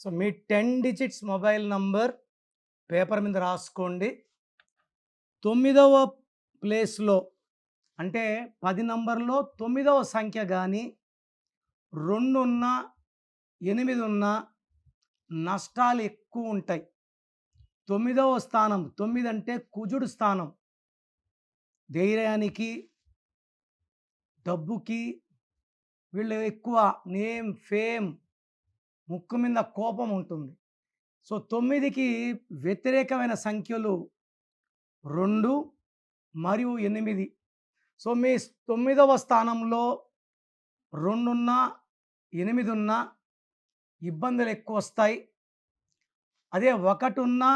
So మీ 10 digits mobile number paper మీద రాసుకోండి. 9వ ప్లేస్‌లో అంటే 10 నంబర్‌లో 9వ సంఖ్య గాని, 2 ఉన్నా, 8 ఉన్నా నష్టాలు ఎక్కువుంటాయి. 9వ స్థానం 9 అంటే కుజుడు స్థానం. ధైర్యానికి, డబ్బుకి వీళ్ళు ఎక్కువ నేమ్, ఫేమ్, ముక్కు మీద కోపం ఉంటుంది. సో 9కి వ్యతిరేకమైన సంఖ్యలు 2 మరియు 8. సో మీ 9వ స్థానంలో 2 ఉన్నా, 8 ఉన్నా ఇబ్బందులు ఎక్కువొస్తాయి. అదే 1 ఉన్నా,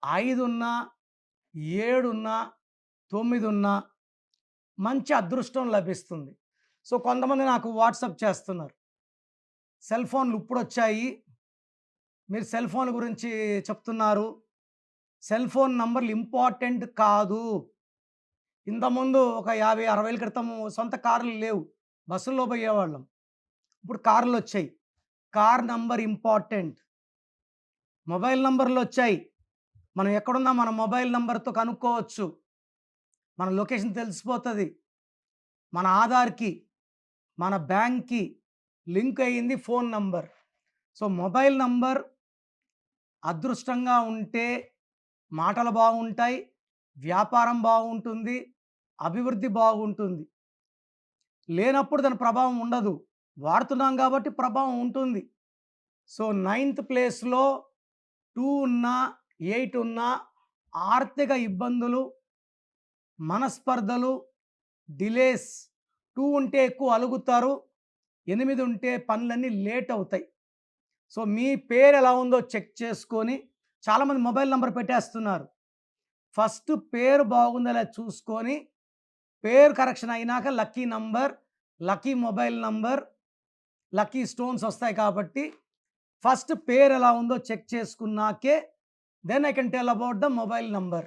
5 ఉన్నా, 7 ఉన్నా, 9 ఉన్నా మంచి అదృష్టం లభిస్తుంది. సో కొంతమంది నాకు వాట్సాప్ చేస్తున్నారు. సెల్ ఫోన్లు ఇప్పుడొచ్చాయి. మీరు సెల్ ఫోన్ గురించి చెప్తున్నారు. సెల్ ఫోన్ నంబర్‌లు ఇంపార్టెంట్ కాదు. ఇంతకుముందు ఒక 50, 60 ఏళ్ల క్రితం సొంత కార్లు లేవు. బస్సుల్లో పోయేవాళ్ళం. ఇప్పుడు కార్లొచ్చాయి. Car number important. మొబైల్ నంబర్‌లొచ్చాయి. మనం ఎక్కడున్నా మన మొబైల్ నంబర్‌తో కనుక్కోవచ్చు. మన లొకేషన్ తెలిసిపోతది. మన ఆధార్‌కి, మన బ్యాంక్‌కి లింక్ అయ్యింది phone number. So mobile number అదృష్టంగా ఉంటే మాటలు బాగుంటాయి, వ్యాపారం బాగుంటుంది, అభివృద్ధి బాగుంటుంది. లేనప్పుడు దాని ప్రభావం ఉండదు. వాడుతున్నాం కాబట్టి ప్రభావం ఉంటుంది. సో నైన్త్ ప్లేస్‌లో 2 ఉన్నా, 8 ఉన్నా ఆర్థిక ఇబ్బందులు, మనస్పర్ధలు, డిలేస్. 2 ఉంటే ఎక్కువ అలుగుతారు. 8 ఉంటే పనులన్నీ లేట్ అవుతాయి. సో మీ పేరు ఎలా ఉందో చెక్ చేసుకొని చాలామంది మొబైల్ నంబర్ పెట్టేస్తున్నారు. ఫస్ట్ పేరు బాగుందా లేదా చూసుకొని, పేరు కరెక్షన్ అయినాక lucky number, lucky mobile number, lucky stones వస్తాయి కాబట్టి ఫస్ట్ పేరు ఎలా ఉందో చెక్ చేసుకున్నాకే then I can tell about the mobile number.